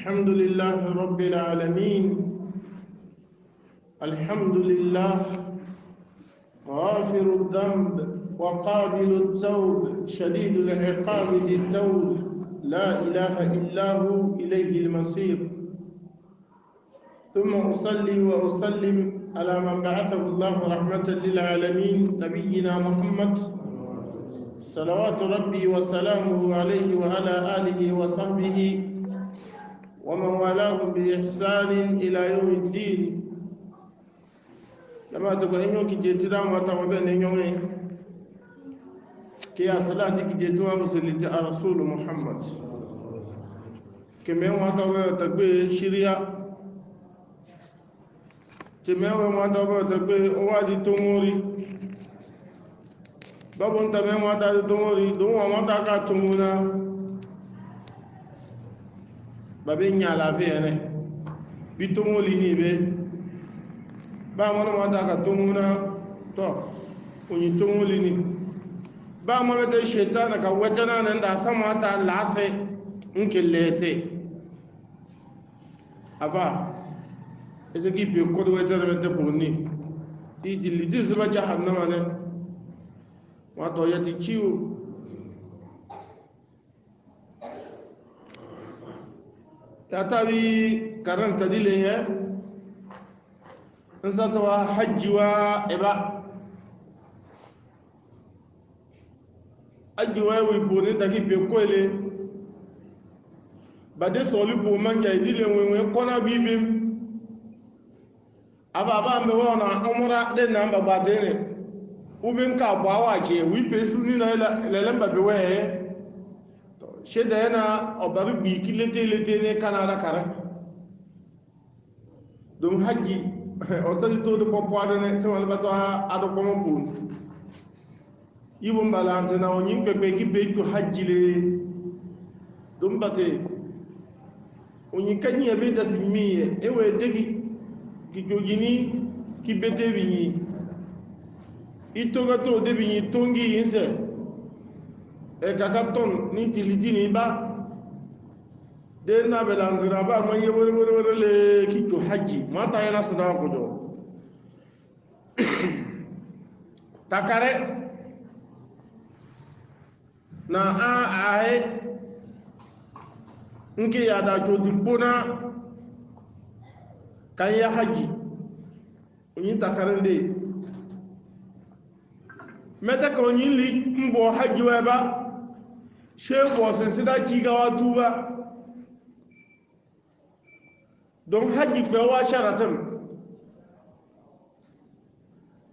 الحمد لله رب العالمين. الحمد لله غافر الذنب وقابل التوب شديد العقاب ذي التوب، لا إله إلا هو إليه المصير. ثم أصلي وأسلم على من بعثه الله رحمة للعالمين نبينا محمد صلوات ربي وسلامه عليه وعلى آله وصحبه ومن والاه بإحسان إلى يوم الدين. لما تقول إنه كي جيتنا وتوبين إنه كي أصلاتي كي جيتوا وسلت رسول محمد كما وتوبين تقبل شريعة كما وتوبين تقبل أوادي تموري babun tabe mata da tumori don wa mata ka tumuna babin ya lafiya ne bi tumoli ni be ba mana mata ka tumuna to kunyi tumoli ni ba mana da shaitan ka wajana nan da sama ta lase nke lese ava ese ki pe ko do wajana mete ponni ti dilli disba jahannama ne wato ya ti ciwo ta tabi karanta dilin ya in satawa hajjiwa eba hajjiwa wipo ní takí pe kó ilé bàdé sọ̀lúpò manja ìdílé wẹ̀wẹ̀ kọ́nà bíbí ababa mẹ́wọ́ na ọmọra dẹ̀ na mbàgbàtẹ́ ne ubin ka bawa ce wipe su ni na lelen babe waye to sheda yana obaru bi kilete ne kana da kare dum haji o sali to do popo adane to wal bato ha ado ko mo bun yibum balante na onyin pepe ki be ko haji le dum bate onyin kanyi be das miye ewe degi ki jogini ki bete bi itoga to debi yi tongi yinse e kaka ton ni tilidini ba de na belanzira ba man ye wore le kicho haji mata yana sada ko do takare na ae nke ya da cho dipona kan ya haji onyi takare nde meta ka onye li mbo haji wa ba shehu wasan sida kigawa tuba don haji kwa sharatan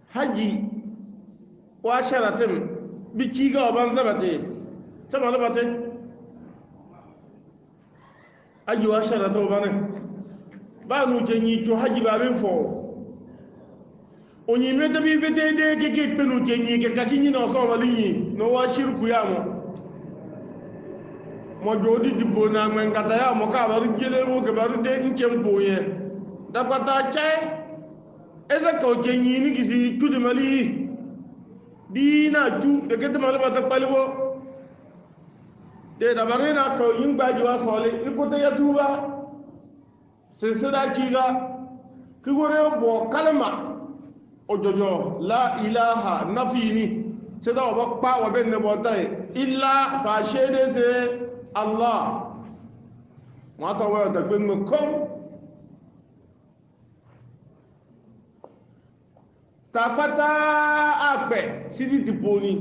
haji wa sharatan bi kigawa ban zabate sama zabate haji wa sharatan ba ne ba nu jenyi to haji ba bin fo onye meta bi fete de keke penu kenyi ke kakinyi na so walinyi no wa shirku ya mo jodi jibo na men kata ya mo ka baru jele mo ke baru de nchem poye da kwata chai eza ko kenyi ni kisi tudi mali dina ju de kete mali bata paliwo de da bare na ko yin gbaji wa sole ikote ya tuba seseda kiga kigore bo kalma ojojo la ilaha nafini se da obo pa wo be ne bo tai illa fa shede se allah ma ta wa da gbe mo kom tapata ape sidi diponi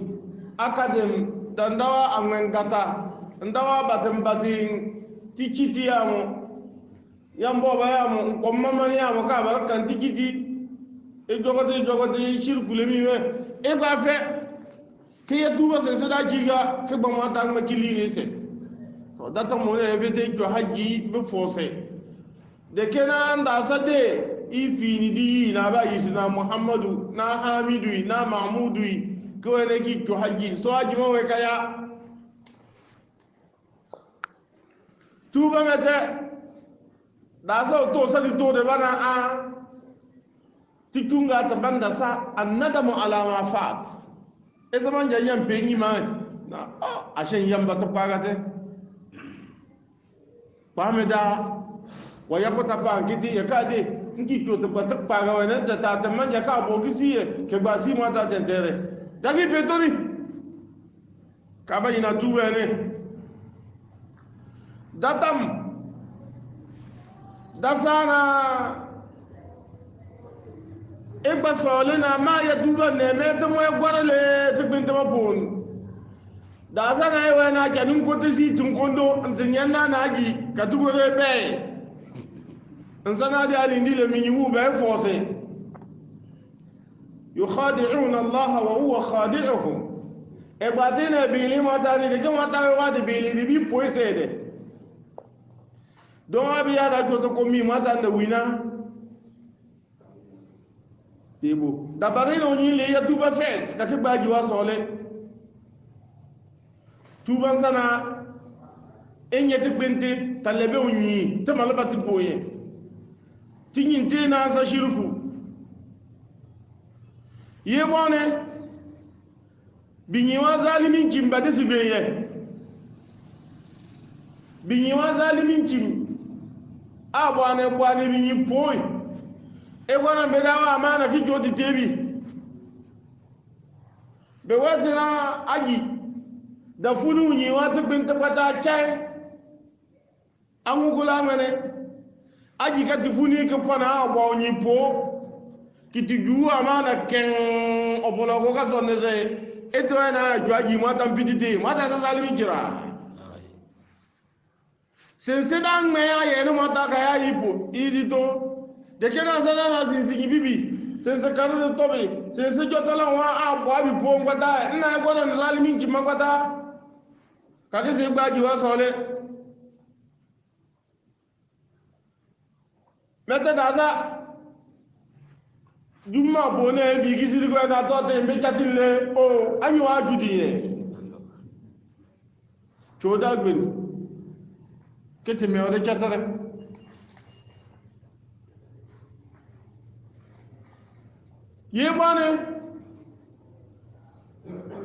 academy dandawa amengata ndawa batin tikiti yamo yambo ba yamo ko mama yamo ka barkan tikiti e jogoti shirku le miwe e ba fe ke ya duba se sada jiga ke ba mata ma kilini se to data mo ne vete jo haji be force de kena nda sade ifini di na ba yisina muhammadu na hamidu na mahmudu ko ne ki jo haji so haji mo we kaya tuba mete da so to sadi to de bana a titunga ta banda sa annadamu ala ma fat e zaman janyan penyi man na ashen yamba to pagate pameda wa ya pata pa ngiti ya ka de nki to to pata pa ga wena ta manja ka bo kisi ke ba si mo ta tentere dagi petori ka ba ina tuwe ne datam dasana egba sole na ma ya duba ne me to mo gwarale to bin to bon da sana ai wena janun ko to si tun kondo nyanna na ji ka tugore be nzana di ali ndile minyu be force yukhadi'una Allah wa huwa khadi'uhum egba tine bili mata ni de mata wa de bili bi poisede don abi ya da to ko mi mata da wina debo dabare no ni le ya tuba fes ka ke baji wa sole tuban sana enye te bente talebe onyi te malabati boye tinyin te na sa shirku ye bone binyi wa zalimin jimba de sibeye binyi wa zalimin jim abwane bwane binyi poy e gwana medawa amana ki jodi tebi be watina aji da fulu nyi wa te binta pata chai amugula mene aji ka tifuni ke pana wa nyi po kiti juu amana ken opologo ka sonne se eto na juaji mata mpitite mata sa salimi jira sense dan me ya ye no mata ka ya ipo idito de kena sana na sinsi bibi sense kanu de tobi sense jotala wa abo abi po ngata na ko na salimi jima ngata ka ke se gbaji wa sole meta daza juma bone bi gisiri ko na to te mbe chatile o anyu ajudi ye choda gbin kete me ode chatare ye bone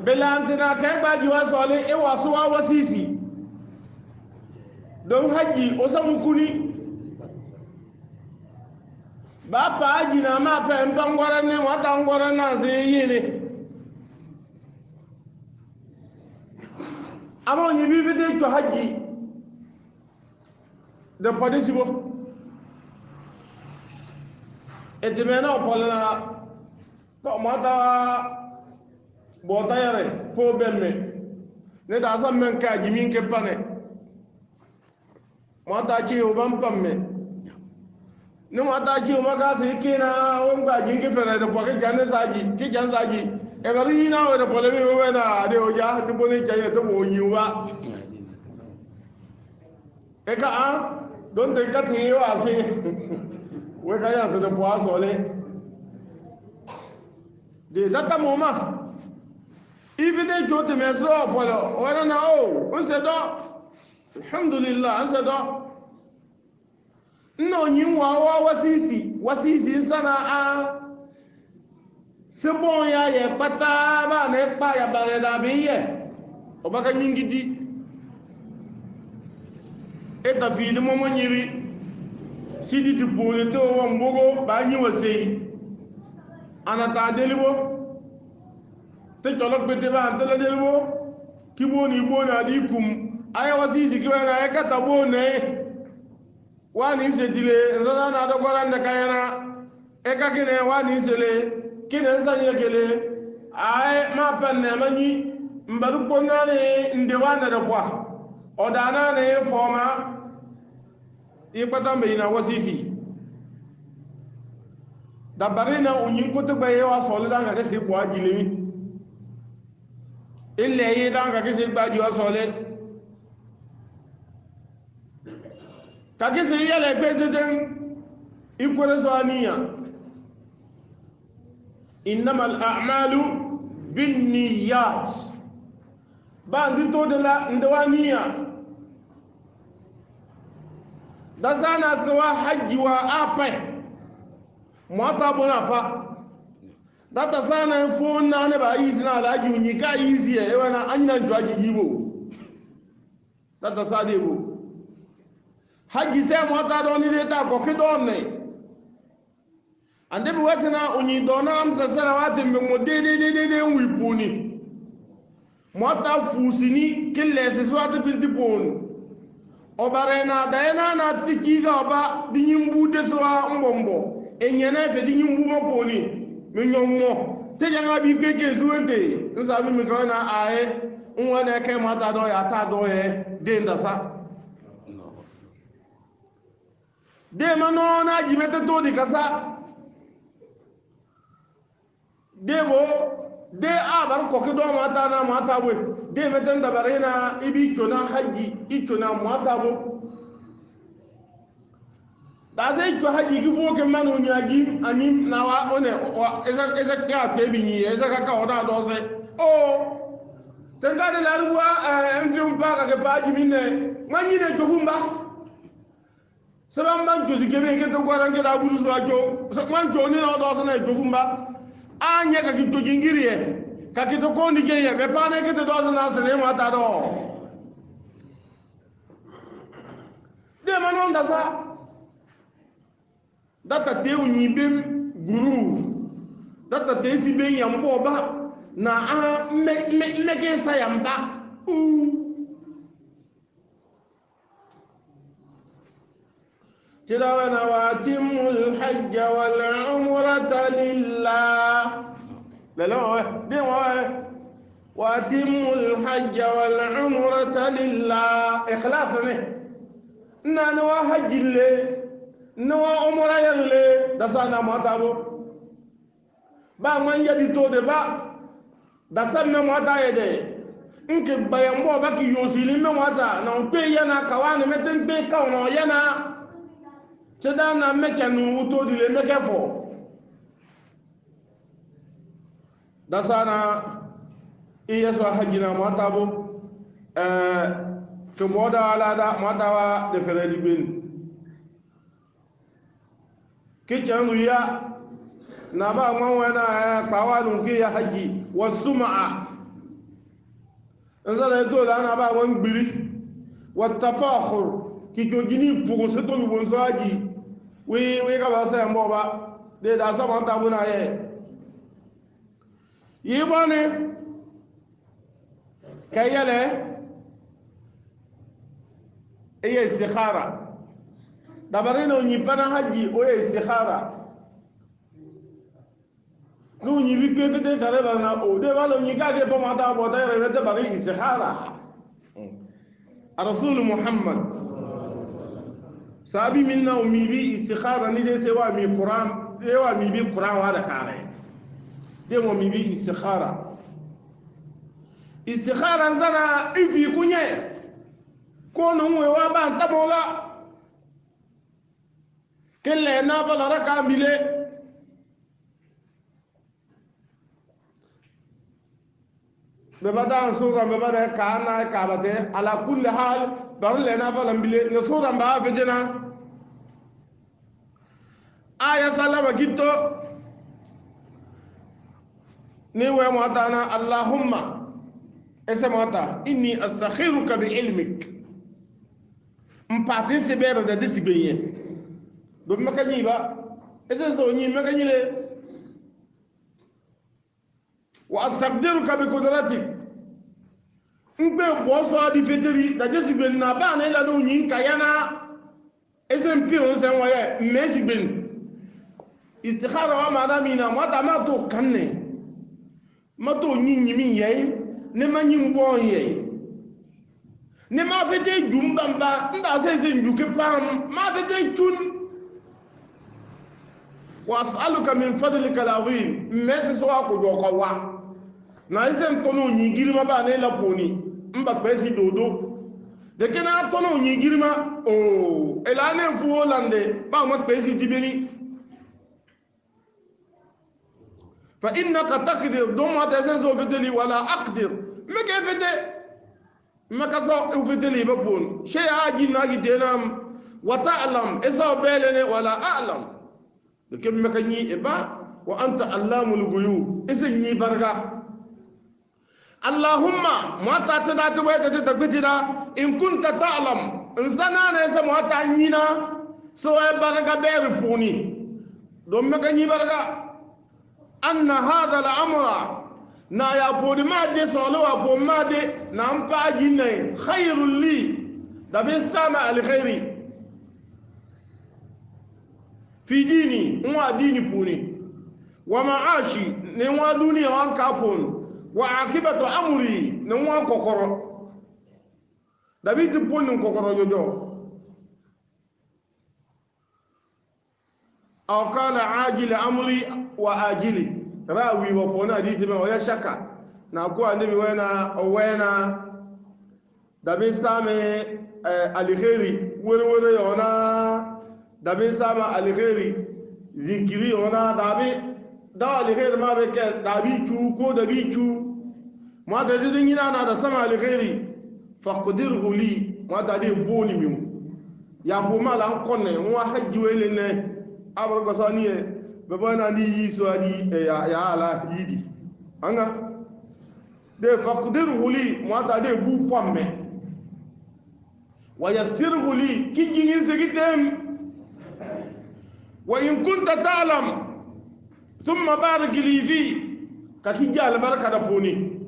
belantina kai baji wa sole e wasu wa wasisi don haji o samu kuni ba pa aji na ma pe mpangwara ne wata ngwara na se yele ama nyi bi de to haji de padisibo etemena opolna to mata bota yare fo bemme ne da sam men ka ji min ke pane mata ci o ban pamme ni mata ji o maka se kina o ngba ji nke fere de poke janne saji ki jan saji e bari na o de polemi we na de o ja de boni jaye to mo yiwa e ka a don de ka ti wa se we ka ya se de po asole de data moma ibi de jote mesro opolo wala na o se do alhamdulillah se do no nyin wa wasisi sana a se bon ya ye pata ba ne pa ya ba da bi ye o baka nyingidi e ta fi de momo nyiri sidi di pole to wa mbogo ba nyi wasei ana ta delibo te jolok bete ba antele delibo kibo ni bo na di kum aya wasisi ki wa na e kata bo ne wani se dile zana na do goran da kayana e ka kine wani se le kine sanye gele ai ma panne manyi mbaru konna ne nde wana da kwa odana ne foma i patambe ina wasisi da barina unyin ko to baye wa sole da ga se kwa jilemi ille yi da ga se gbaji wa sole kake se yele bezeden ikore so aniya innamal a'malu binniyat ba ndi to de la ndawaniya da sana sawa haji wa ape mata bona pa data sana fo na ne ba yizi na alaji unyi ka yizi e wana anyina njwaji yibo data sadebo haji se mota do ni de ta ko ki do ne ande bi watina onyi do na am sasara wate me mo de wi puni mota fusini kille se swate binti pon o barena daena na tiki ga ba di nyimbu de swa mbombo enyene fe di nyimbu mo poni me nyommo te janga bi keke suwente nsabi mi ko na ae nwa na ke mata do ya ta do ye de ndasa de mano na jimete to di kasa de bo de abar ko ke do mata na mata bo de meten da barena ibi chona haji ichona mata bo da zai cho haji ki fo ke manu nyaji anyim na wa one eza ka pe bi ni eza ka oda do se o tenga de la ruwa enfi mpa ka ke pa ji minne manyi ne jofumba seba man jozi gebe ke to kwaran ke da buru so ajo man jo ni na do so na jofumba anya ka ki to jingiri e ka ki to ko ni je ye be pa ne ke to do so na se ne mata do de manon da sa data te unyibem guru data te si ben yambo ba na a meke sa yamba tidawana watimul hajj wal umrata lillah lalo de watimul hajj wal umrata lillah ikhlas ne nana wa hajjile nawa umra yalle da sana mata bo ba man yadi to de ba da sanna mata yede inke bayan bo ba ki yosili me mata na pe yana kawani meten pe ka no yana seda na mechanu to di le mekefo da sana iya so hajina mata bo to moda ala da mata wa de fere di ben kichan ya na ba mwanwa na kpawalu ki ya haji wasum'a nzala to da na ba wan gbiri watafakhur ki jojini pugo se to lu bonsaji we ka ba sa mbo ba de da sa man ta buna ye yibane kayele eye istikhara dabarino nyipana haji oye istikhara no nyi wikwe kete kare bana o de walo nyi kage po mata bota re de bari istikhara rasul muhammad sabi minna umi bi istikhara ni de se wa mi quran de wa mi bi quran wa da kare de mo mi bi istikhara zara ifi kunye ko no we wa ba tabola kelle na fala raka mile be bada sura be bada kana ka bate ala kulli hal bar le na fala mile ne sura ba fejena aya salama gitto ni we mata allahumma ese mata inni astakhiruka bi ilmik mpati se bero de disibenye do makanyi ba ese so nyi makanyi le wa astaqdiruka bi qudratik ngbe boso adi feteri da disiben na ba na ila do nyi kayana ese mpi on se waye mesi ben istikhara wa madami na mata ma to kanne ma to nyi min yayi ne ma nyi mbo yayi ne ma fete jumbamba nda se njuke pam ma fete chun واسالك من فضلك العظيم مس سوا ko joko wa na isen tono nyi girima ba ne la poni mba pesi dodo de kena tono nyi girima o elane fu holande ba mo pesi dibeni fa innaka taqdir do ma ta sen so fedeli wala aqdir me ke fede me ka so fedeli ba pon shay aji na gi denam wa ta'lam isa belene wala a'lam لكن مكاني إبا وأنت علام الغيوب إذن يبرغا اللهم ما تعتدى تبايت تتبتدا إن كنت تعلم insana ne sa mota nyina so e baraka ber puni do meka nyi baraka anna hadha al-amra na ya podi ma de solo wa po ma de na mpa jinne khairul li da bi sama al-khairi fi dini wa dini puni wa ma'ashi ne wa duniya wa kapon wa akibatu amri ne wa kokoro david poni kokoro jojo aw qala ajil amri wa ajili rawi wa fona di me wa shaka na ko annabi wena david same alkhairi wore yona david sama alkhairi zinkiri yona david da alkhairi ma be ke david chu ko david chu ma da zidin yana na da sama alkhairi faqdirhu li ma da de boni mi ya bo ma la konne wa haji wele ne abar ko sani e be bana ni yiso adi ya ala yidi anga de faqdirhu li ma da de bu pomme wa yassirhu li kijin zigitem wa in kunta ta'lam thumma barik li fi kakija albarka da poni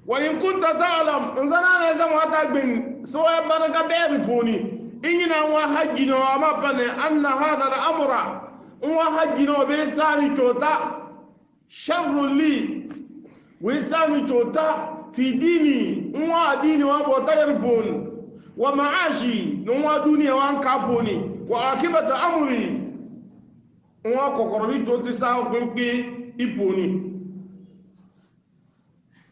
wa in kunta ta'lam nzana na zama wata gbin so ya baraka be poni inina wa haji no ma pane anna hadha al-amra wa haji no be sami tota sharru li wa sami tota fi dini wa dini wa botayar poni wa ma'ashi no wa duniya wa kaponi wa akibatu amri wa kokorobi to tisa gbin iponi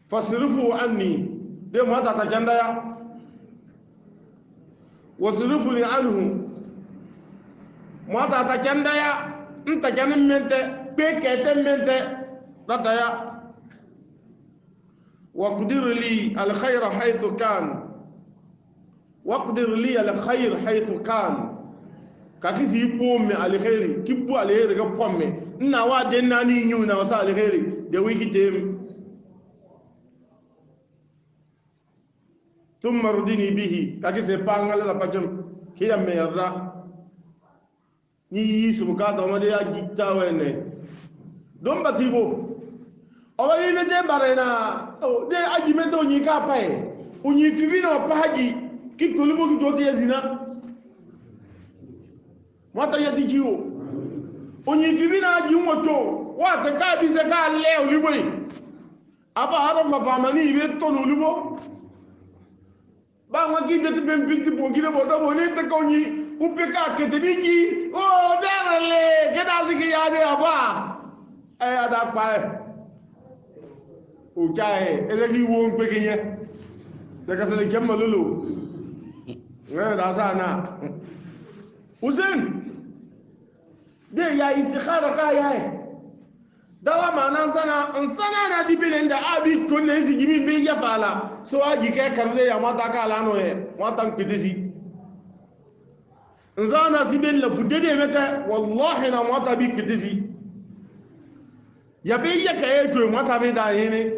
fasrifu anni de mata ta jandaya wasrifuni anhu mata ta jandaya nta janin mente pe kete mente dataya waqdir li alkhayra haythu kan waqdir li alkhayr haythu kan kakisi ipomme alkhairi kibbu alkhairi ga pomme ina wa den nani nyu na wasa alkhairi de wiki dem ثم ردني به كاكي سيبان على البجم كي أميرا ني سبكات وما دي أجيتا وينه دون باتيبو أولا يبدأ بارينا دي أجي متو نيكا باي وني فيبينا باجي كي تولبو كي توتي يزينا ماتا يديجيو وني فيبينا أجي موتو واتكا بيزكا ليه ولبوي أبا عرف باماني يبتو نولبو ba ma ki de ben binti bo ki de bo ta bo ne ta ko ni u pe ka ke te biji o berle ke da si ki ya de aba ada pa o ja ele ki wo n pe ki yen de ka se le kem lulu ne da sa na Hussein de ya istikhara ka ya dawa mana sana na dibele nda abi to ne si jimi be ya fala so aji ke karle ya mata ka la no e mata kitisi nzana sibel la fudede meta wallahi na mata bi kitisi ya be ya ka e to mata be da yene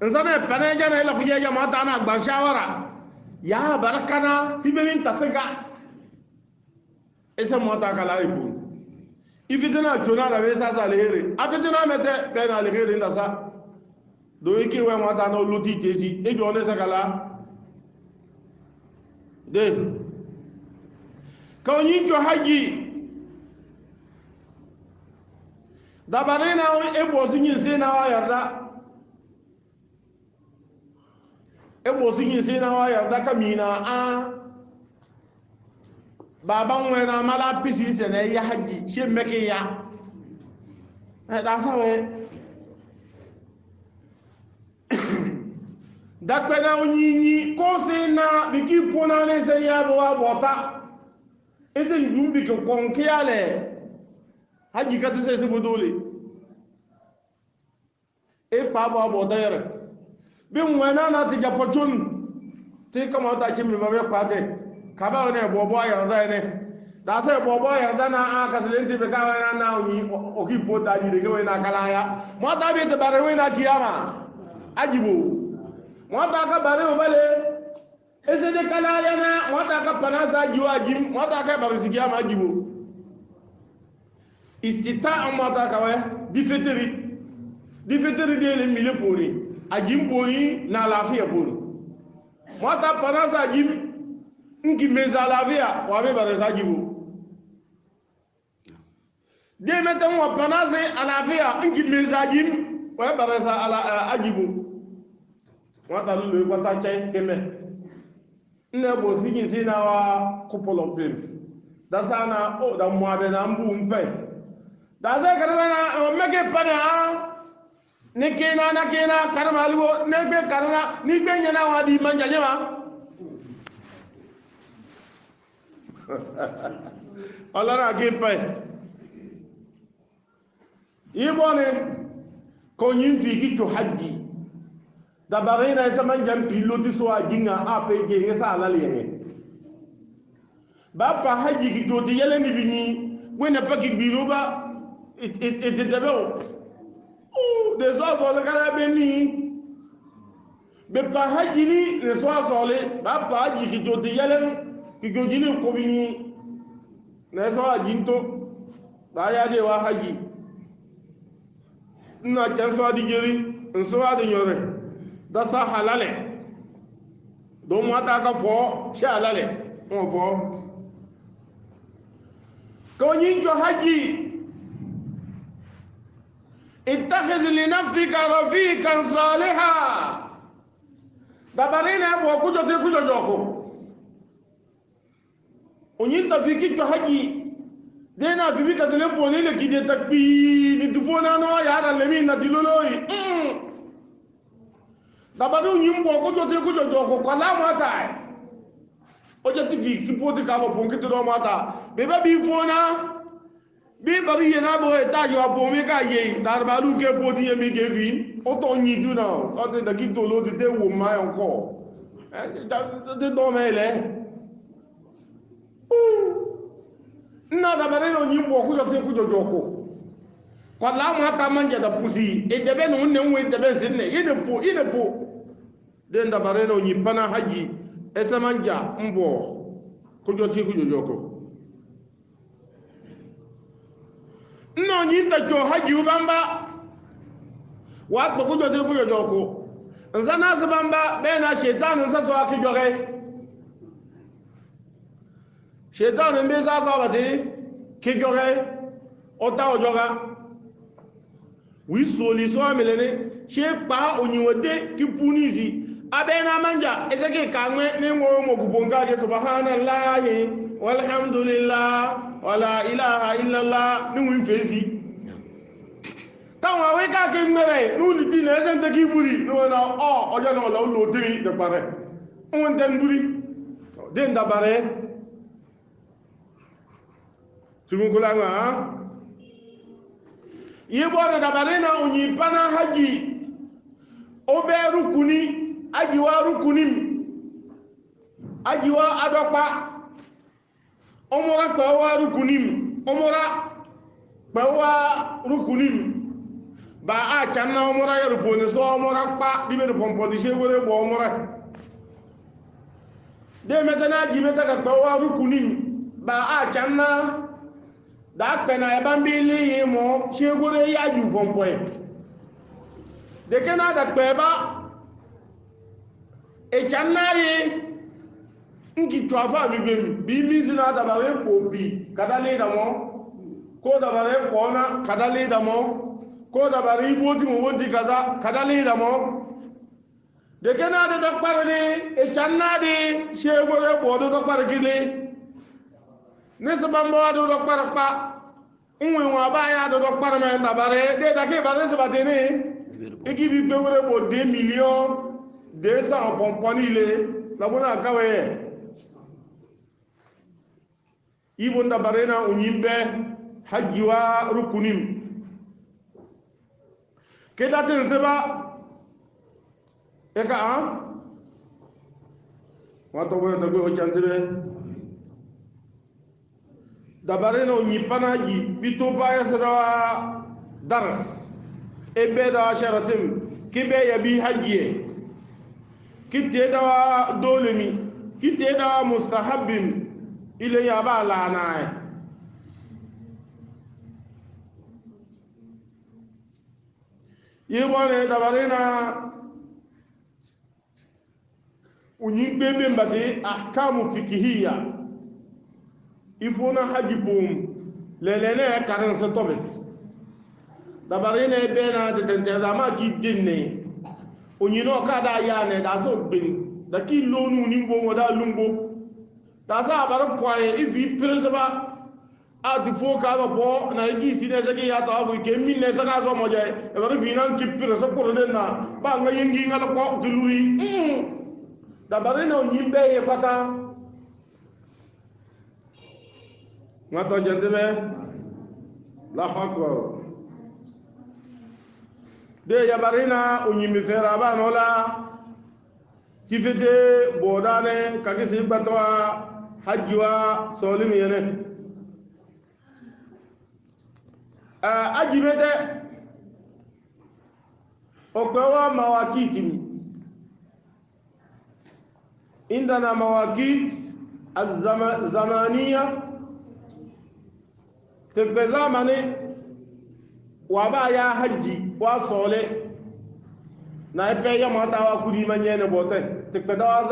nzana pane jana la fuje ya mata na gba shawara ya barakana sibelin tataka esa mata ka la ibu ifitena jona da be sasa alheri afitena mete be na alheri nda sa do ike we mata na loti tesi e jo ne sakala de ka onyi jo haji da barena e bo sinyi se na wa yarda e bo sinyi se na wa yarda kamina a baban wena mala pisi se na ya haji she meke ya da sawe da kwena onyinyi ko se na biki pona ne se ya bo abota ese njumbi ko konkiale haji ka se budole e pa bo abota yere bi wena na ti japochun ti kama ta chimi babe kwate kaba ne bobo yarda ne da sai bobo yarda na aka silenti be ka na onyi oki pota ji de ke na kala ya mo ta bi te bare we na kiyama ajibo mo ta ka bare o bale ese de kala yana wata ka panasa jiwa jim wata ka barisiki ama jibo istita amata ka we di feteri de le mile poni ajim poni na lafiya poni wata panasa jim nki meza lafiya wa be barisa jibo de metan wa panasa alafiya nki meza jim wa barisa ala ajibo wata lulu wata chai keme nne bo sigi sina wa couple of them da sana o da mwabe na mbu mpe da za karana na mege pana ne kena na kena karama albo ne be karana ni be nyana wa di manja nyama ala na ke pe yibone ko nyin fi ki to haji da barina isa manjan piloti so ajinga apg ngesa alaliye ba pa haji ki to yele ni bini wena paki binu ba it debeo de so so le kala beni be pa haji ni le so so le ba pa haji ki to yele ki go jini ko bini na so ajinto ba ya de wa haji na chanso adi jeri nso adi nyore da sa halale do mata ka fo sha halale on fo ko nyin jo haji ittakhidh li nafsika rafiqan salihan da barina bo kujo te kujo joko onyin ta fiki jo haji dena fibi ka zele poni le kide takbi ni dufona no ya da lemi na diloloi dabadu nyimbo ko jote ko jojo ko kala mata o jati fi kipoti ka bo ponki to mata be ba bi fona bi bari yena bo eta jo bo mi ka ye darbalu ke poti ye mi ke fi o to nyidu na o te da ki to lo de wo ma onko de do mele na dabare no nyimbo ko jote ko jojo ko kala mata manja da pusi e debe no ne nwe debe sinne ine po den da bareno nyi pana haji esa manja mbo kujoti kujojoko no nyi ta jo haji ubamba wa ko kujoti kujojoko nzana sabamba bena shaitan nsa so akijoge shaitan mbe sa sabati kijoge ota ojoga wi soli so amelene she pa onyiwode ki punisi abena manja ezeke kanwe ni ngo mo gubonga je subhanallahi walhamdulillah wala ilaha illallah ni wi fezi tawa we ka ke mere nu ni tin eze nte ki buri no na o ojo no lo tiri de pare on den buri den da bare tumu kula nga yebo da bare na onyi pana haji oberu kuni ajiwa rukunim ajiwa adopa omora pawa rukunim omora pawa rukunim ba a channa omora yaruponi so omora pa dibe pompo di shewere bo omora de metana jimeta ka pawa rukunim ba a channa da pena e bambili yimo shewere yaju pompo de kena da peba e channaye nki twafa bibem bi misina dabare ko bi kadale damo ko dabare ko na kadale damo ko dabare iboti mo wonti kaza kadale damo de kena de dokpar ni e channade shegore bodo dokpar kile ne sabamba do dokpar pa unwe wa baya do dokpar me dabare de dake bare sabatene e gibi bewore bo 2 millions 200 pomponi ile labuna kawe ibunda barena unyimbe haji wa rukunim keda tenseba eka a wato boyo tagwe o chantire da barena unyipana ji bito baya sadawa daras ebe da sharatim kibe ya bi hajiye kitte dawa dole mi kite da mustahabin ile ya ba la na yibone dabarina unyibebe mbati ahkamu fikihia ifuna hajibum lelene karan sa tobe dabarina bena de tendera ma kidinne unyino kada yane da so bin da ki lonu nimbo moda lumbo da sa bar poye ifi preseba a ti fo ka ba bo na gi sine zaki ya ta bu ke min ne saka so moje e bar finan ki presa ko de na ba nga yengi ngala ko ti luri da barina nyimbe ye pata ngato jendebe la hakwa de ya barina unyimbe fera ba nola kifete bodane kagisi batwa hajjiwa solim yene ajibete okwewa mawakiti عندنا مواقيت الزمانية تبقى زماني وابا يا حجي وصولي نايبه يا ماتا وكودي من ين بوته تبقى دا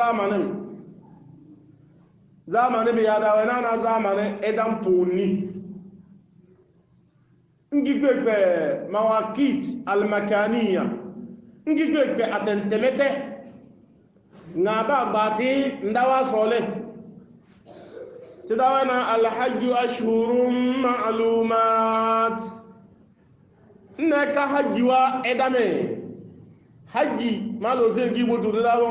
زماني بيادا ونانا زماني ادم بوني نجيبه مواقيت المكانية نجيبه اتنتمته نابا باتي ندوا صولي تداونا الحج أشهر معلومات نكا حج وإدامي حج ما لو زنجي بودو تداو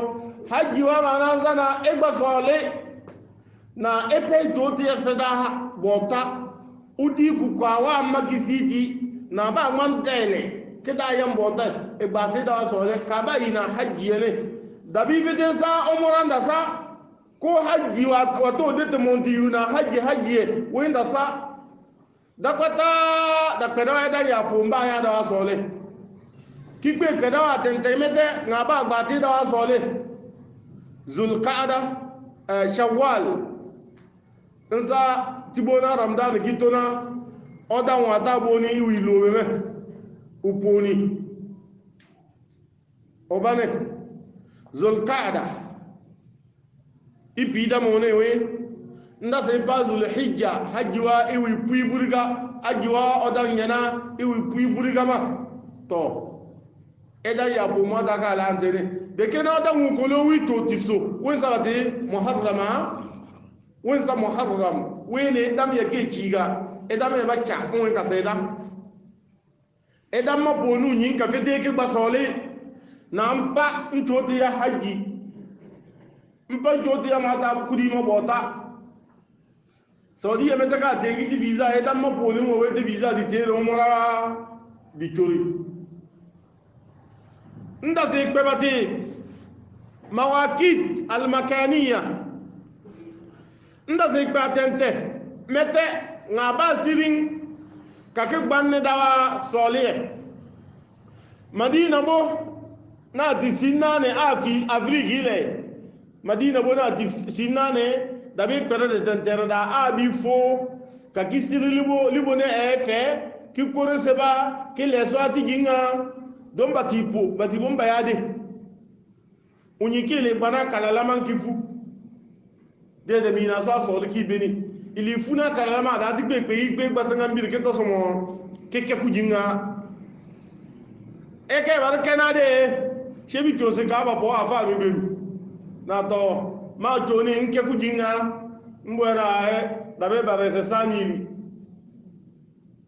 حج وما نزانا إبا صولي نا إبا جوتي يسداها بوتا ودي كوكوا مكسيتي نابا من تيني كدا يمبوتا إبا تداو صولي كابا ينا حج يني dabi bete sa umuranda sa ko haji wato dete monti yuna haji wenda sa dakwata da pedawa da ya fumba ya da sole kikbe pedawa tentemete ngaba gbati da sole zulqa'da shawwal nsa tibona ramadan gitona oda wata boni iwi lowe uponi obane zulqa'da ibida mone we nda se ba zulhijja hajwa iwi pui buriga ajwa odan yana iwi pui buriga ma to eda ya bo mo da ka la antene de ke na odan ko lo wi to tiso wen sabati muharrama wen sa muharram wene dam ya ke jiga eda me ba cha ko ka seda eda ma bonu nyin ka fe de ke basole na mpa nchoti ya haji mpa nchoti ya mata kudi mo bota saudi ya metaka tengi di visa eta mo poni mo we di visa di tero mora di chori nda se kwebati mawaqit al makaniya nda se kwatente mete ngaba sirin kake gbanne dawa soliye madina bo na di sinane afrique ile madina bona di sinane dabi pere de tentere da abi fo ka kisiri libo ne efe ki kore seba ki leso ati ginga don batipo bomba yade unyikile bana kala laman kifu de mina so ki beni ili funa kala lama da ti gbe igbe gbasanga mbir ke to somo keke ku ginga eke bar kenade shebi jose ka ba bo afa mi benu na to ma joni nke ku jinga mbwera dabe bare se samili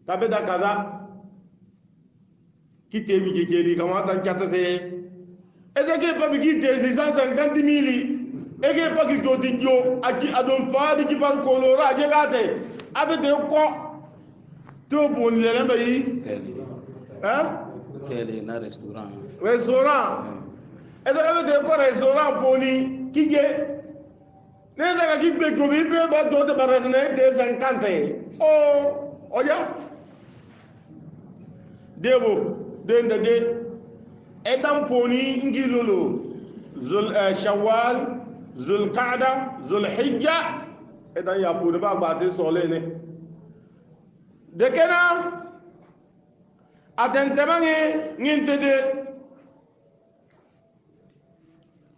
dabe da kaza kite bi jejeli kama tan chata se ezeke pa bi kite 650 mili ege pa ki jodi jo aki adon fa di ki par kolora je gate abe de ko to bon le lemba yi Quel na restaurant ezeke abe de ko restaurant poni kije nenda ka kigbe to bi be ba do de barazne de 50 oya debo dende de edam poni ngilolo zul shawwal zulqa'da zulhijja edan ya puri ba gba te sole ne de kena atentemange nginte de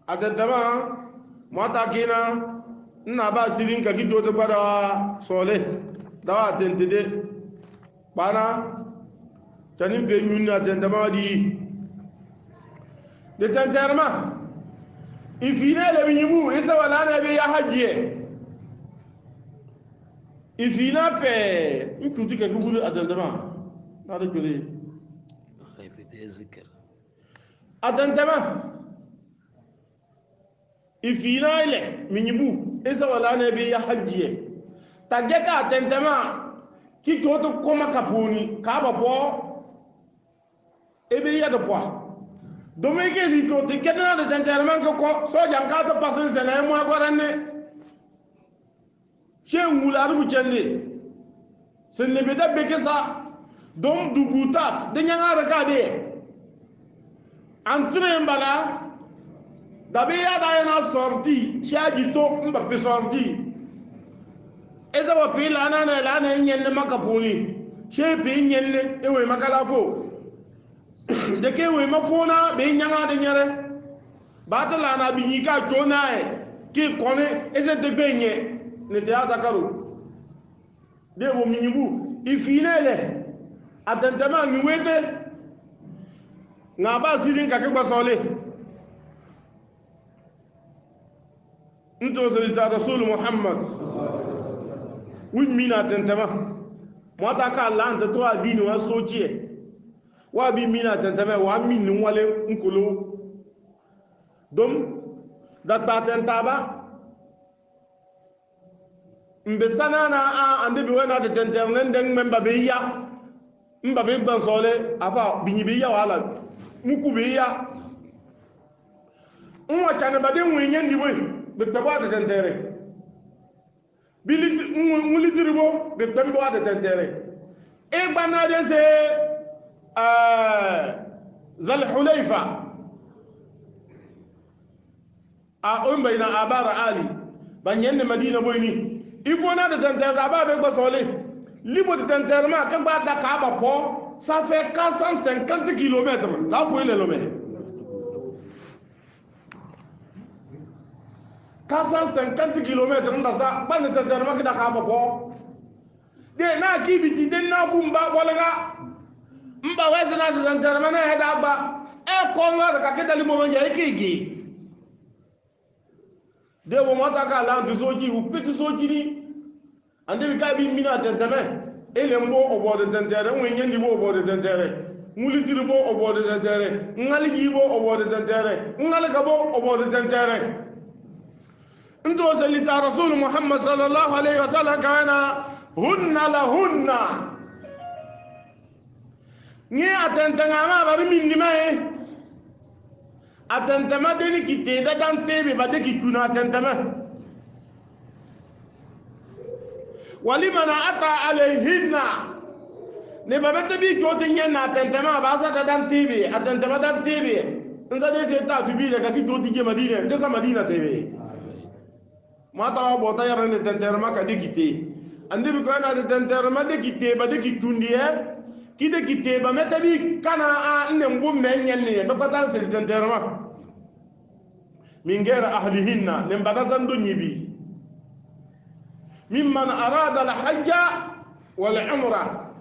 atentema mata kina na ba sirin ka gijo to pada sole dawa atente de bana tanin be nyunna atentema di de tenterma ifina le binyimu isa wala na be ya hajje ifina pe intuti ke gugu atentema na de jole répéter zikr atentema ifina ile minyibu isa wala na be ya hajje tageka atentema ki joto koma kapuni ka ba po ebe ya de po domeke li to te kedna de tenterman ko so janka to pasen sene mo agwaranne che ngularu bu chende sen ne be da beke sa dom dugutat de nyanga raka de entre mbala dabe ya da yana sorti chaji to mba pe sorti eza wa pe lana na lana nyen makapuni che pe nyen ewe makala fo de ke we mafona be nyanga de nyare batala na bi yika jona e ki kone eze de benye ne te atakaru de wo minyibu ifinele atentama nyiwete na ba sirin ka ke gbasole nto zalita rasul muhammad wi mina atentama mota ka lanta to adini wa soji wa bi mina tentame wa min wale nkulu dom dat ba tentaba mbe sanana a ande bi wena de tenternen den memba be ya mba be ban sole afa binyi be ya wala muku be ya nwa chane ba de nwenye ndi we be taba de tentere bilit nguli diribo be tembo de tentere e bana de se zal hulayfa a on bayna abara ali banyen madina boyni il faut na de tenter ba be gbasole libo de tenter ma ka ba da ka ba po ça fait 450 km là pour le lomé 450 km nda sa ba de tenter ma ka da ka ba po de na kibiti de na fumba wala mba wese na tentera mana heda ba e ko ngara ka keda limo manja ikigi de bo mata ka la du soji u peti soji ni ande bi ka bi mina tenteme ele mbo obo de tentere nwenye ndi bo obo de tentere nguli diri bo obo de tentere ngali gi bo obo de tentere ngali ka bo obo de tentere ndo salita rasul muhammad sallallahu alaihi wasallam kana hunna la hunna ni atentanga ma bari minni mai atentama deni kite da dan tebe ba de kituna atentama walimana ata alaihinna ne ba bete bi ko de nyana atentama ba sa da dan tebe atentama dan tebe nza de se ta tu bi da ki to dije madina de sa madina tebe mata wa bota yara ne tenterma ka de kite ande bi ko na de tenterma de kite ba de kitundiye kide kite ba metabi kana a nne mbu menyen ne be patan se tenterma min gera ahlihinna ne mbada sandu nyibi mimman arada al hajja wal umra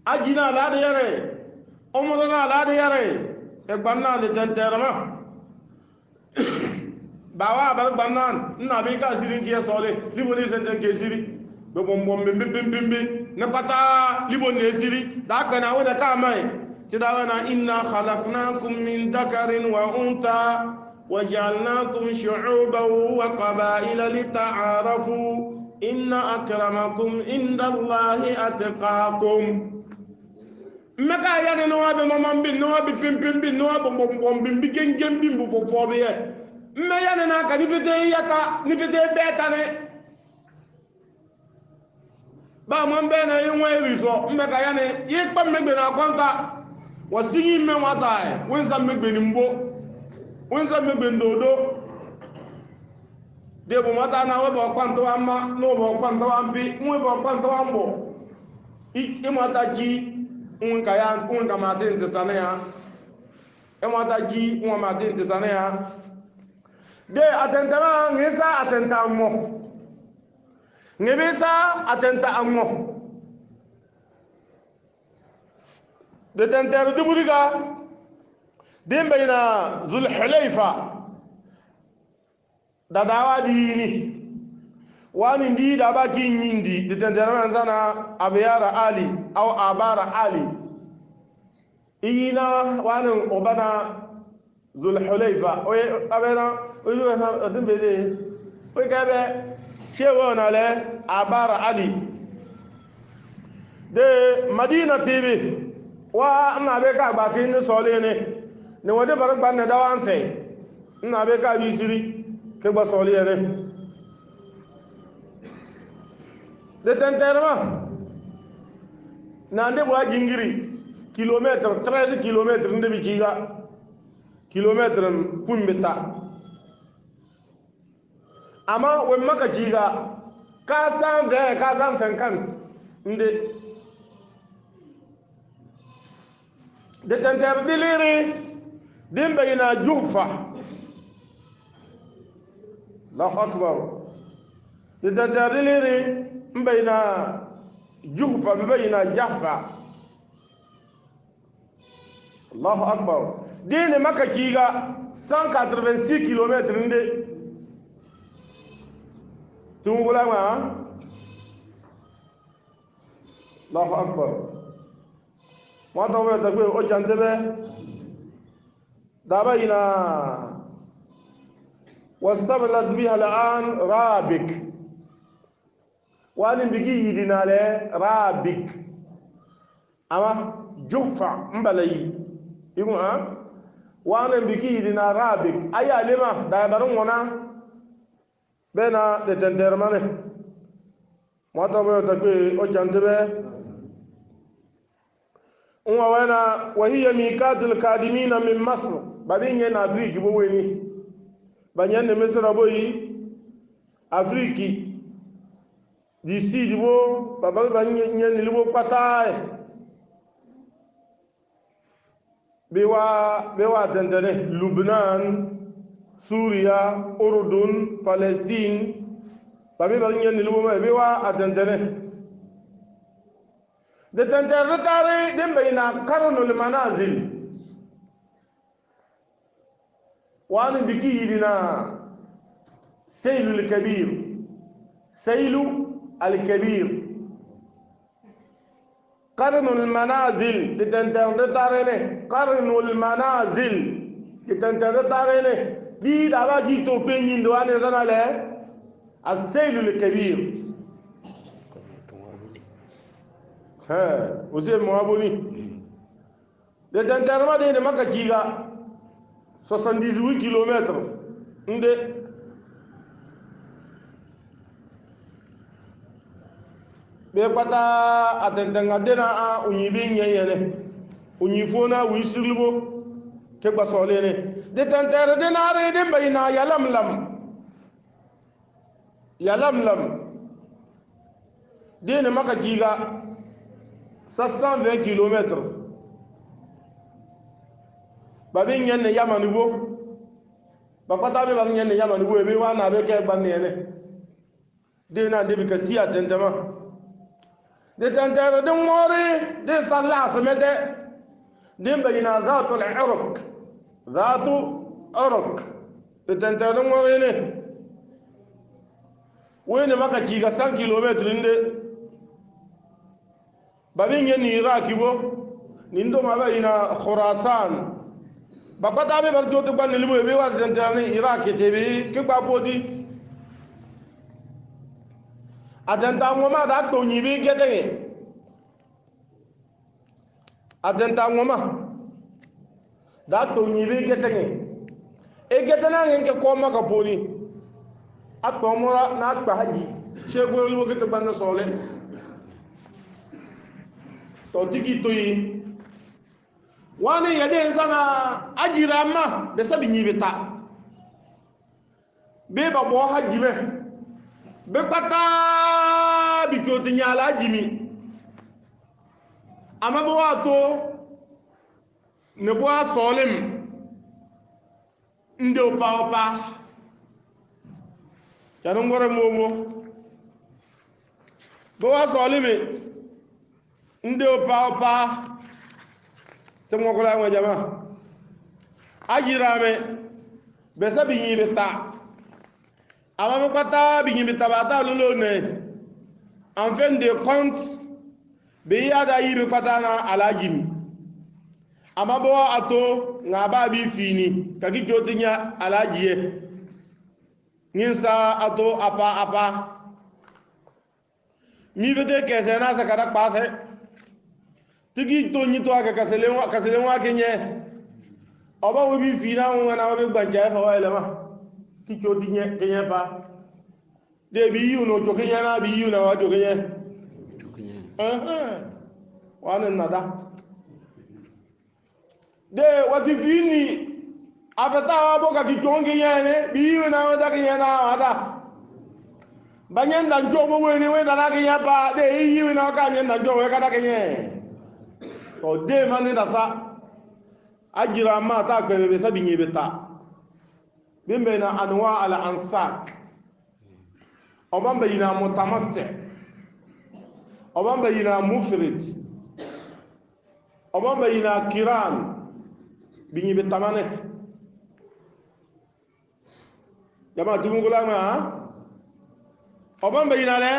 ajina la de yare umra la de yare e gbanna de tenterma bawa bar gbanna na be ka sirin ki sole libo ni senten ke siri be bom bimbi ne pata libo ne siri da kana wada ka mai ti da wana inna khalaqnakum min dhakarin wa unta وجعلناكم شعوبا وقبائل لتعارفوا إن أكرمكم عند الله أتقاكم مكا يعني نواب مامان بن نواب بن بن بن نواب بن بن بن بن جن بن بفوفوبية ما يعني ناكا نفتي يتا نفتي بيتاني ba man bena yenwe riso meka yani yekpa megbe na kwanta wasinyi me wata wenza megbe ni mbo wenza megbe ndodo de bu mata na we bo kwanto amma no bo kwanto ambi nwe bo kwanto ambo i mata ji nwe ka ya nwe ka mate ntisane ya e mata ji nwe mate ntisane ya de atentama ngisa atenta mo ngibisa atenta ammo de tenter duburiga din bayna zul hulayfa da dawa dini wani ndi da baki nyindi de tenter man sana abiyara ali aw abara ali ina wani obana zul hulayfa o abena o yu na din bede o gabe shewo na le abara ali de madina tv wa ina be ka gba tin so le ni wode bar gba na dawan sai ina be ka bi siri ke gba so le ne de tenterma na nde bo jingiri kilomètre 13 kilomètre nde bi kiga kilomètre pumbeta ama we maka kiga ka 120 ka 150 nde de tenter diliri din bayina juhfa Allahu akbar de tenter diliri bayina juhfa bayina jahfa Allahu akbar din maka kiga 186 km nde tungula ma Allahu akbar ma to be tagbe o jantebe daba ina wastablad biha al'an rabik wani bigi yidinale rabik ama juhfa mbalayi imu ha wani bigi yidina rabik aya lema da barun wana bena de tentermane ma to be tagbe o jantebe ووانا وهي ميقات القادمين من مصر بعدين ين افريقي بويني بعدين مصر بوي افريقي دي سي دي بو بابل بعدين ين لبو قطاي بوا تنتنه لبنان سوريا اردن فلسطين بعدين ين لبو بوا تنتنه de tentere tare din bayna karnul manazil wani biki yidina saylul kabir saylu al kabir karnul manazil de tentere tare ne karnul manazil de tentere tare ne di da ba ji to penyin do ane zanale as-saylul kabir ose moaboni de tenterma de maka kiga 78 km nde be pata atentanga dena a unyibi nyeyene unyifona wisirlibo ke gbasolene de tentere de na re de bayina yalamlam de maka kiga 720 km babin yanne yamani bo bakata be babin yanne yamani bo ebe wana be ke gbanne ne de na de bi kasi atentama de tantara de mori de salla asmete de bayina zatu urq de tantara de mori ne wene maka ci ga 100 km nde babin yen iraki bo nindo ma bayina khurasan babata be bar jotu ban libo be wa tantani iraki tebe ke ba bodi atenta ngoma da to nyibi gete atenta ngoma da to nyibi gete e gete na nge ko ma ka poni atto mora na atba haji shegol libo gete ban sole to tigi to yi wani yade sana ajira ma da sabi nyibita be ba bo haji me be pata bi to tinyala jimi ama bo ato ne bo asolim ndo pa janum gore momo bo asolimi ndo pa temo ko la mo jama ajirame be sabi yibe ta ama be pata bi yibe tabata lolo ne en fin de compte be yada yibe pata na alajimi ama bo ato ngaba bi fini kaki jotinya alajiye nginsa ato apa mi vede kese na sakada pase tigi to nyito aka kaselenwa kenye oba wo bi fina won na wo be gbanja fa wa elema ki jotinya kenye pa de bi yu no jokenya na bi yu na wa jokenya wana nada de wati fini afeta wa boka kichonge yene biyu na wada kinyana wada banyen dan jomo weni we da kinya pa de yiwi na ka nyen dan jomo we kada kinye o de mani da sa ajira ma ta kwebe be sabi nyi beta bimbe na anwa ala ansak obamba yina mutamatti obamba yina mufrid obamba yina kiran binyi betamane jama tumu gulama obamba yina le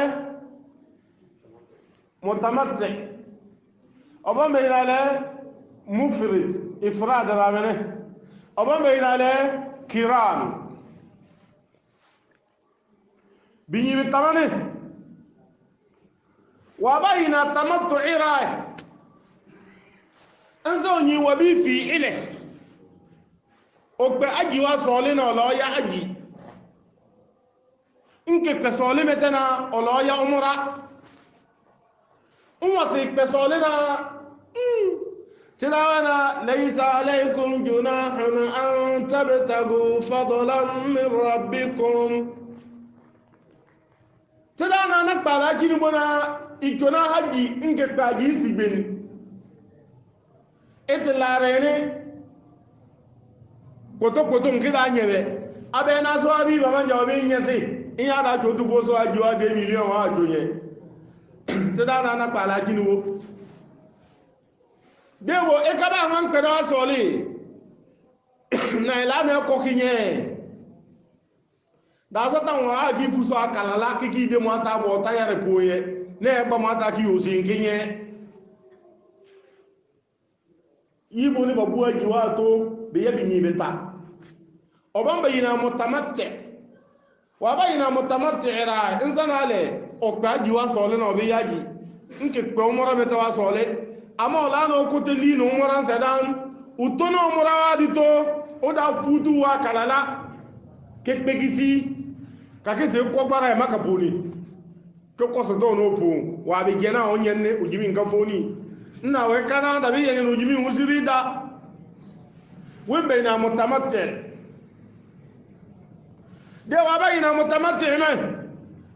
mutamatti obamba yina le mufrid ifrad ramene obamba yina le kiran binyi betamane wabayina tamattu ira anzo nyi wabi fi ile ogbe aji wa sole na olo ya aji nke pe sole metana olo ya umra umwa se pe sole na tilawana laysa alaykum junahun an tabtagu fadlan min rabbikum tilana na kpala jini bona ijona haji nke pe aji sigbeni etilare koto nkida nyebe abe na so abi baba njabe nyese iya da jodu fo so aji wa 2 million wa ajoye tada na pala jinuwo dewo e kaba man peda wa soli na ila na ko kinye da so tan wa aji fu so akala la kiki de mo ata bo ta ya repoye na e ba mo ata ki o sin kinye yibo ni babu aji wa to be yabi ni beta obamba yina mutamatti wa bayina mutamatti ira insana le okpaji wa sole na obi yaji nke pe umura beta wa sole ama ola na okoteli no umura sedan utono umura wa dito oda futu wa kalala kekpegisi kakese ko gbara e makabuni ko ko so do no pu wa be jena onye ne ojimi nka foni nna we kana da bi yenye ojimi usirida wembe na mutamatti de wa bayina mutamatti me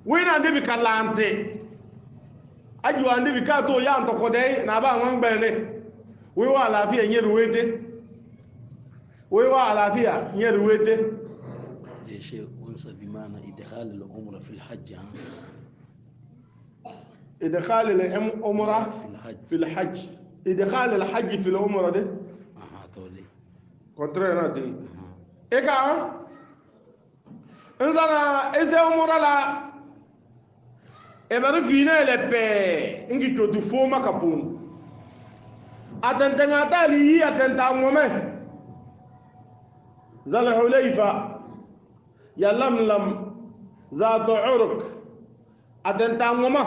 wina ndibi kalante aji wa ndibi ka to ya ntoko de na ba wan gbele we wa lafiya nyeru wete we wa lafiya nyeru wete يا شيخ انسى بمعنى ادخال العمره في الحج ادخال العمره في الحج ادخال الحج في العمره ده تولي كونترا ناتي ايكا nzana eze umura la ebari fina lepe ngi totu fo makapun atenta ngata li atenta ngome zal hulayfa ya lamlam zat uruk atenta ngoma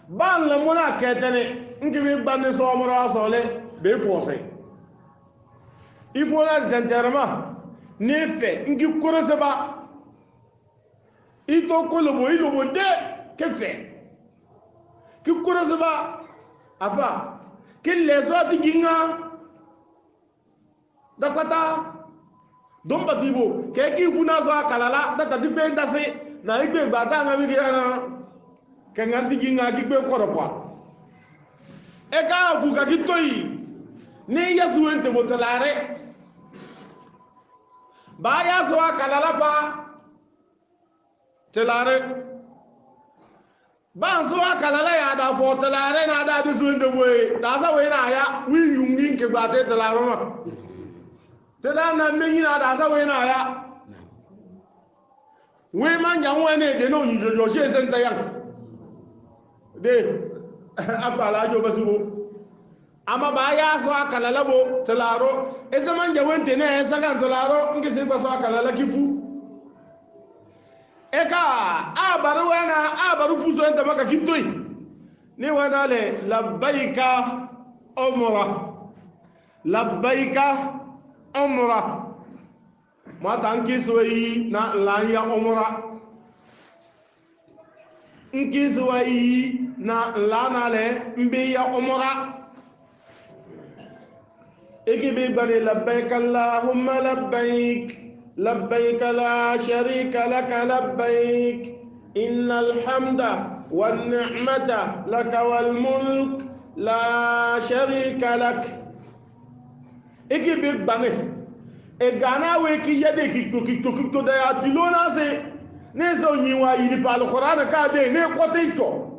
ban la mona ketene ngi bi banne so umura sole be forcé il faut la tenterma nefe ngi korose ba ito kolobo ilobo de kefe ki kurozba afa ki leso ti ginga dakata don batibo ke ki funa so akalala da tati be dase na igbe gbata nga mi yana ke ngandi gi nga gi be koropwa e ka fu ka kitoi ni yasu ente botalare ba ya so akalala pa telare ba so akalala ya da fo telare na da bisu ente boy da sa we na ya wi yungin ke gbata telare ma tela na menyi na da sa we na ya we man ja won ne de no yo se se nta yan de abala jo basubo ama ba ya so akala labo telaro ese man ja won de ne esa kan telaro ngi se ba so akala la kifu eka abaru fuso enta maka kitoi ni wana le labbaika umra mata nkiswai na lanya umra nkiswai na lana le mbiya umra ikibi bani labbaik allahumma labbaik la sharika laka labbaik innal hamda wan ni'mata laka wal mulk la sharika lak iki big bane e gana we ki yede ki to da ya dilona se ne so nyiwa yi pa alquran ka de ne ko te to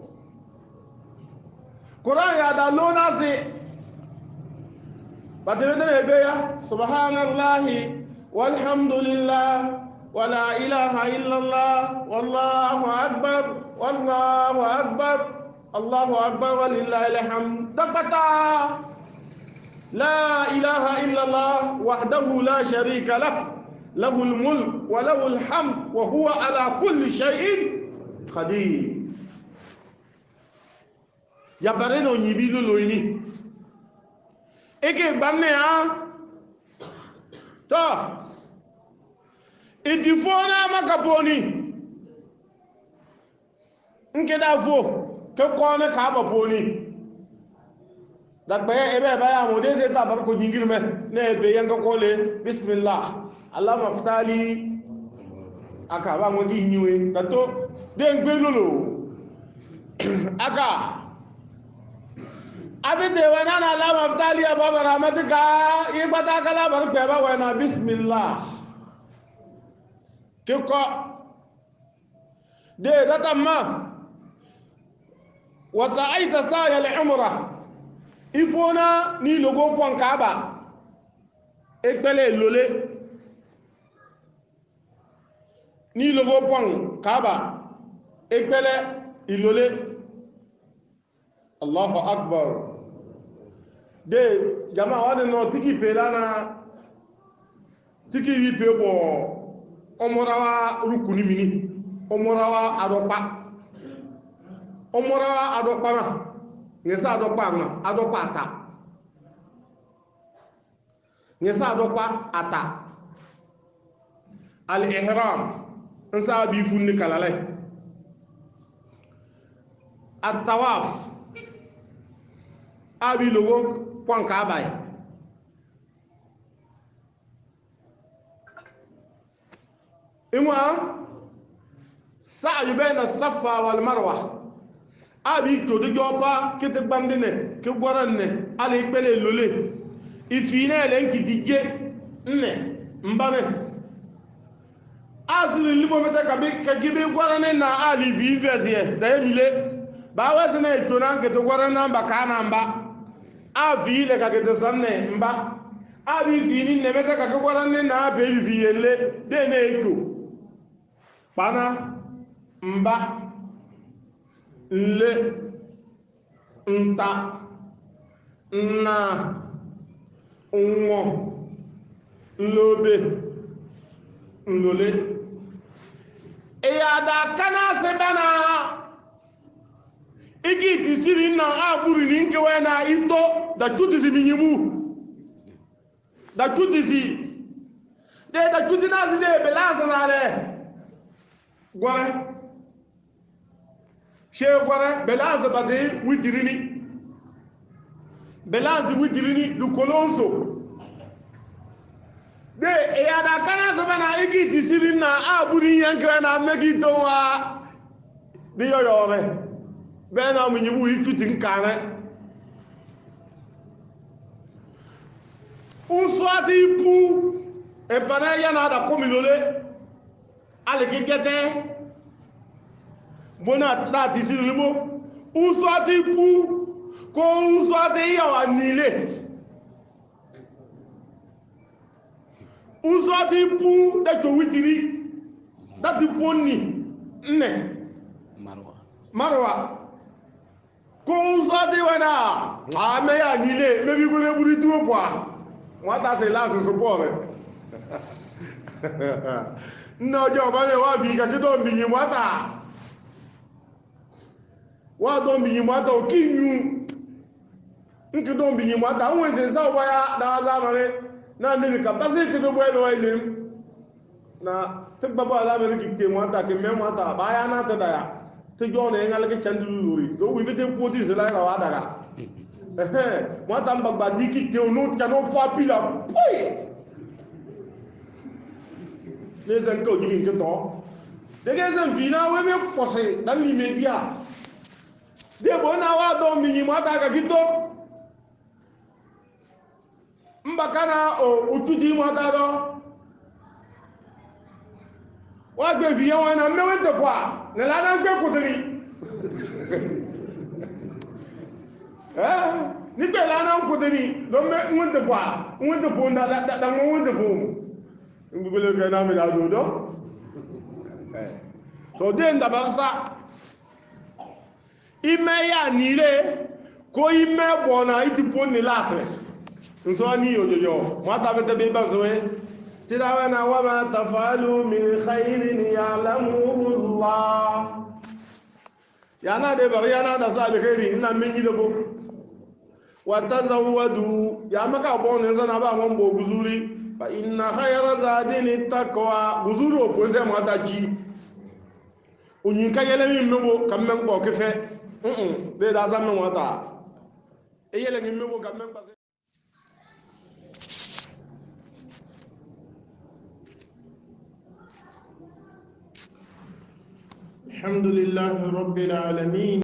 quran ya da lona se batebe de be ya subhanallahi walhamdulillah wala ilaha illallah wallahu akbar allahu akbar walillahi alhamd dabata لا إله إلا الله وحده لا شريك له له الملك وله الحمد وهو على كل شيء قدير يا برينو نيبيلو لويني إيكي بامي تو إدفونا مكابوني إنكي دافو كيكونا كابا بوني dak baya ebe baya mo de se tabar ko jingir me ne be yanga ko le bismillah allah maftali aka ba mo gi nyiwe dato de ngbe lolo aka abi de wana na allah maftali baba rahmatika yi bata kala bar pe ba wana bismillah kiko de datamma wasa'aita saya al-umrah ifona ni logo pon kaaba ekpele lole ni logo pon kaaba ekpele ilole Allahu akbar de jama wani no tiki pelana tiki wi pebo omorawa rukuni mini omorawa adopa ma ngesa adokpa ata al ihram nsa bi funni kalale at tawaf abi logo pon ka bay imwa sa'i bayna as-safa wal marwa abi to de jopa kete bandine ke goranne ale pele lole ifine lenki dije ne mbane azli libo meta ka gibi gorane na ali vivezie da yemile ba wasene to nan ke to gorana mba kana mba avi le ka ke to sanne mba abi fini ne meta ka gorane na be viyele de ne eto bana mba le nta nna nwo nlobe nlole eyada kana se bana igi disiri na aburu ni nkewe na ito da chudizi minyimu da chudizi de da chudi na si de belanza na le gore she gore belanza bade widirini du kolonso de ya da kana sabana igi disirin na aburi yankra na megi donwa de yoyore be na mu nyibu itutin kane uswati pu e pana ya na da komilole ale kekete bona da disirin mo uswati pu ko uswati ya wa nile uswati pu da to witiri da ti ponni ne marwa ko uswati wana ame ya nile mebi ko ne buri tuo kwa wata se la so pore no jo ba le wa bi ka kido mi yin wata wa do mi yin wata o kinyu nkido mi yin wata won se sa wa ya da za mare na ne ka pasite do boy wa ile na tibba ba la me ki ke wata ke me wata ba ya na ta da ya te jo ne ngal ke chandu luri do wi vete poti se la ra wa daga wata mbagba di ki te onu ka no fa pila poi les gens qui ont dit que non, les gens qui ont dit que non, forcé dans l'immédiat. Des bons awa don minimum ta kito. Mbakana o utudi mwata do. Wa gbe fi yan na mewe te kwa, ne la na gbe kudiri. Ni gbe la na kudiri, do me nwente kwa, nwente po da nwente po. Ngubele kana me da do so de ndabarsa ime ya nile ko ime bona itipo ni lasre nso ni ojojo mata bete be bazoe tidawana wa ma tafalu min khairin ya'lamuhu Allah yana de bariyana da sa alkhairi ina min yi da bo wa tazawwadu ya maka bona zana ba mon bo guzuri fa inna khayra zadin taqwa guzuru opose mataji onyin ka yele mi mebo kam men ko kefe de da zamen wata e yele mi mebo kam men passe alhamdulillah rabbil alamin